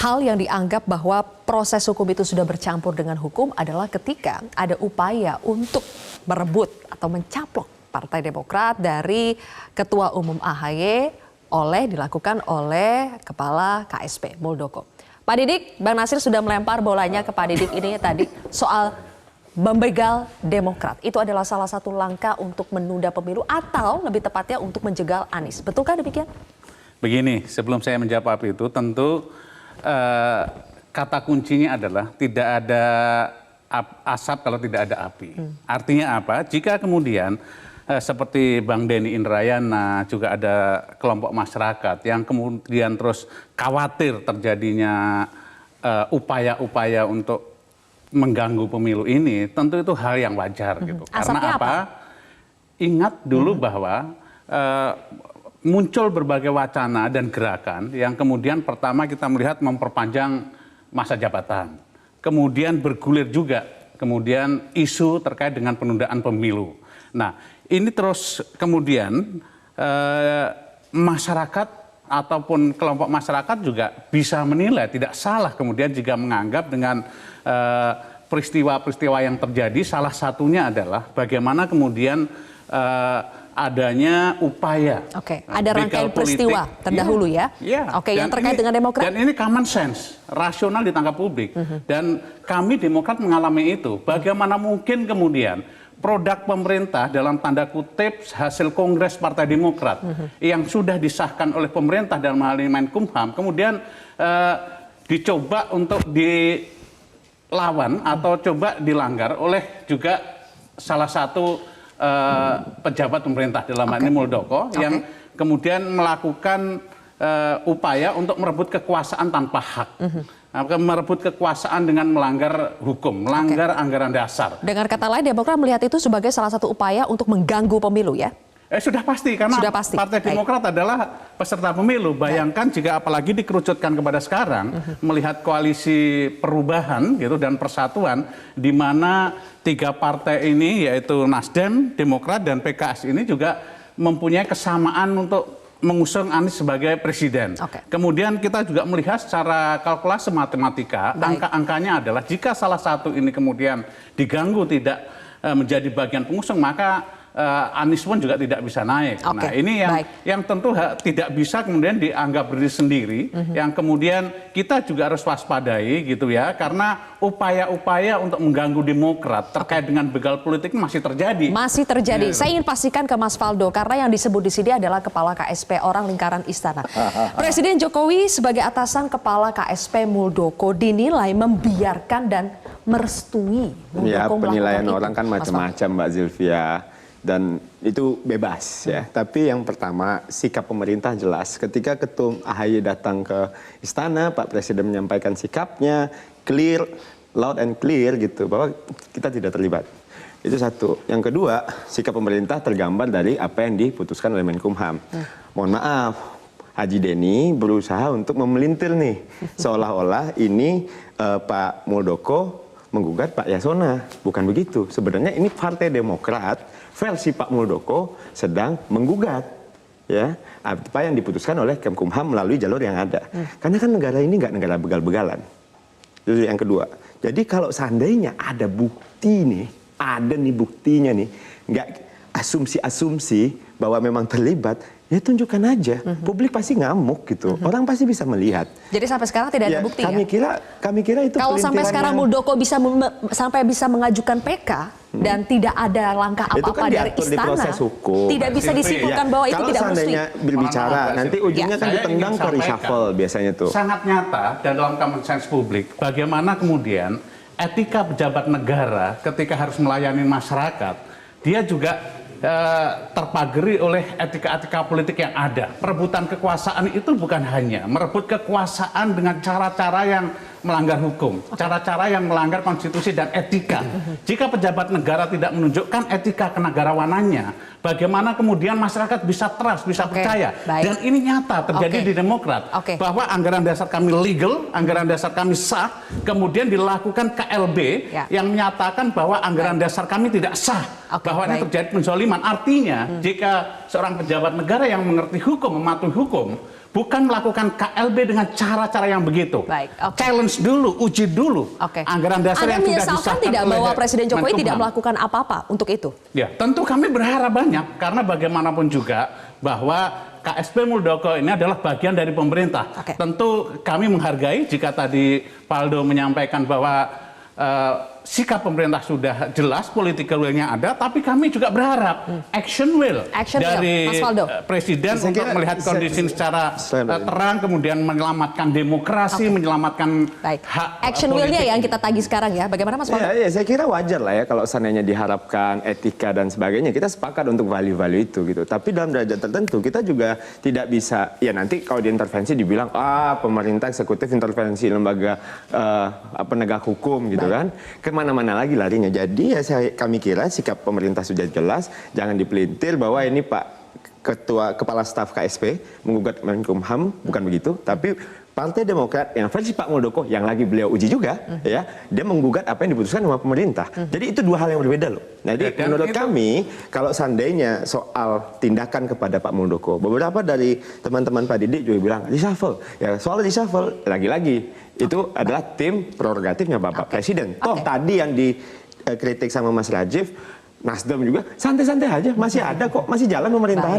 hal yang dianggap bahwa proses hukum itu sudah bercampur dengan hukum adalah ketika ada upaya untuk merebut atau mencaplok Partai Demokrat dari Ketua Umum AHY dilakukan oleh Kepala KSP Muldoko. Pak Didik, Bang Nasir sudah melempar bolanya ke Pak Didik ini tadi soal membegal Demokrat. Itu adalah salah satu langkah untuk menunda pemilu atau lebih tepatnya untuk menjegal Anies. Betulkah demikian? Begini, sebelum saya menjawab itu tentu kata kuncinya adalah tidak ada asap kalau tidak ada api. Artinya apa? Jika kemudian seperti Bang Denny Indrayana, juga ada kelompok masyarakat yang kemudian terus khawatir terjadinya upaya-upaya untuk mengganggu pemilu ini, tentu itu hal yang wajar gitu. Karena apa? Ingat dulu bahwa muncul berbagai wacana dan gerakan yang kemudian pertama kita melihat memperpanjang masa jabatan. Kemudian bergulir juga kemudian isu terkait dengan penundaan pemilu. Nah, ini terus kemudian masyarakat ataupun kelompok masyarakat juga bisa menilai, tidak salah kemudian jika menganggap dengan peristiwa-peristiwa yang terjadi, salah satunya adalah bagaimana kemudian adanya upaya. Oke, ada rangkaian peristiwa terdahulu ya. Oke, yang terkait dengan Demokrat. Dan ini common sense, rasional ditangkap publik. Dan kami Demokrat mengalami itu. Bagaimana mungkin kemudian produk pemerintah dalam tanda kutip hasil Kongres Partai Demokrat yang sudah disahkan oleh pemerintah dalam hal ini Menkumham, kemudian dicoba untuk dilawan atau coba dilanggar oleh juga salah satu pejabat pemerintah dalam hal ini Muldoko yang kemudian melakukan upaya untuk merebut kekuasaan tanpa hak. Merebut kekuasaan dengan melanggar hukum, melanggar anggaran dasar. Dengan kata lain, Demokrat melihat itu sebagai salah satu upaya untuk mengganggu pemilu ya? Sudah pasti, karena Partai Demokrat adalah peserta pemilu. Bayangkan jika apalagi dikerucutkan kepada sekarang, melihat koalisi perubahan gitu dan persatuan, di mana tiga partai ini yaitu Nasdem, Demokrat, dan PKS ini juga mempunyai kesamaan untuk mengusung Anies sebagai presiden. Kemudian kita juga melihat secara kalkulasi matematika, angka-angkanya adalah jika salah satu ini kemudian diganggu tidak menjadi bagian pengusung, maka Anies pun juga tidak bisa naik. Nah, ini yang tentu tidak bisa kemudian dianggap berdiri sendiri, yang kemudian kita juga harus waspadai gitu ya, karena upaya-upaya untuk mengganggu Demokrat terkait dengan begal politik masih terjadi. Masih terjadi. Saya ingin pastikan ke Mas Faldo, karena yang disebut di sini adalah Kepala KSP, orang lingkaran istana. Presiden Jokowi sebagai atasan Kepala KSP Muldoko dinilai membiarkan dan merestui Muldoko. Ya, penilaian orang kan macam-macam, Mbak Zilvia. Dan itu bebas ya. Tapi yang pertama, sikap pemerintah jelas. Ketika Ketum AHY datang ke istana, Pak Presiden menyampaikan sikapnya clear, loud and clear gitu, bahwa kita tidak terlibat. Itu satu. Yang kedua, sikap pemerintah tergambar dari apa yang diputuskan oleh Menkumham. Mohon maaf, Haji Denny berusaha untuk memelintir nih, seolah-olah ini Pak Muldoko menggugat Pak Yasona. Bukan begitu. Sebenarnya ini Partai Demokrat versi Pak Muldoko sedang menggugat ya apa yang diputuskan oleh Menkumham melalui jalur yang ada. Karena kan negara ini nggak negara begal-begalan. Itu yang kedua. Jadi kalau seandainya ada bukti nih, ada nih buktinya nih, nggak asumsi-asumsi bahwa memang terlibat, ya tunjukkan aja. Publik pasti ngamuk gitu. Orang pasti bisa melihat. Jadi sampai sekarang tidak ada bukti kami kira itu kalau sampai sekarang Muldoko sampai bisa mengajukan PK dan tidak ada langkah apa-apa kan dari istana, di proses hukum. Tidak bisa disimpulkan bahwa itu tidak mesti. Kalau seandainya berbicara, nanti ujungnya kan ditendang ke reshuffle biasanya tuh. Sangat nyata dan dalam common sense publik, bagaimana kemudian etika pejabat negara ketika harus melayani masyarakat, dia juga terpagari oleh etika-etika politik yang ada. Perebutan kekuasaan itu bukan hanya merebut kekuasaan dengan cara-cara yang melanggar hukum, cara-cara yang melanggar konstitusi dan etika. Jika pejabat negara tidak menunjukkan etika kenegarawanannya, bagaimana kemudian masyarakat bisa trust, bisa percaya. Dan ini nyata terjadi di Demokrat, bahwa anggaran dasar kami legal, anggaran dasar kami sah, kemudian dilakukan KLB yang menyatakan bahwa anggaran dasar kami tidak sah, bahwa ini terjadi penzoliman. Artinya, jika seorang pejabat negara yang mengerti hukum, mematuhi hukum, Bukan melakukan KLB dengan cara-cara yang begitu. Baik, oke. Challenge dulu, uji dulu anggaran dasar Anda yang sudah menyesalkan disahkan tidak bahwa Presiden Jokowi Menkumham. tidak melakukan apa-apa untuk itu? Ya, tentu kami berharap banyak karena bagaimanapun juga bahwa KSP Muldoko ini adalah bagian dari pemerintah. Tentu kami menghargai jika tadi Paldo menyampaikan bahwa sikap pemerintah sudah jelas, political will-nya ada, tapi kami juga berharap action will dari Presiden untuk melihat kondisi secara terang, kemudian menyelamatkan demokrasi, menyelamatkan hak action will-nya yang kita tagih sekarang ya. Bagaimana Mas Faldo? Ya, saya kira wajar lah ya kalau seandainya diharapkan etika dan sebagainya, kita sepakat untuk value-value itu gitu. Tapi dalam derajat tertentu kita juga tidak bisa, ya nanti kalau diintervensi dibilang pemerintah eksekutif intervensi lembaga penegak hukum gitu kan. Kemana-mana lagi larinya. Jadi ya kami kira sikap pemerintah sudah jelas, jangan dipelintir bahwa ini Pak Kepala Staf KSP menggugat Menkumham, bukan begitu, tapi Partai Demokrat yang versi Pak Muldoko yang lagi beliau uji juga, ya, dia menggugat apa yang diputuskan sama pemerintah. Jadi itu dua hal yang berbeda loh. Jadi menurut kami, kalau seandainya soal tindakan kepada Pak Muldoko, beberapa dari teman-teman Pak Didik juga bilang reshuffle. Ya soal reshuffle lagi-lagi itu adalah tim prerogatifnya Bapak Presiden. Toh tadi yang dikritik sama Mas Rajiv, Nasdem juga santai-santai aja, masih ada kok, masih jalan pemerintahan.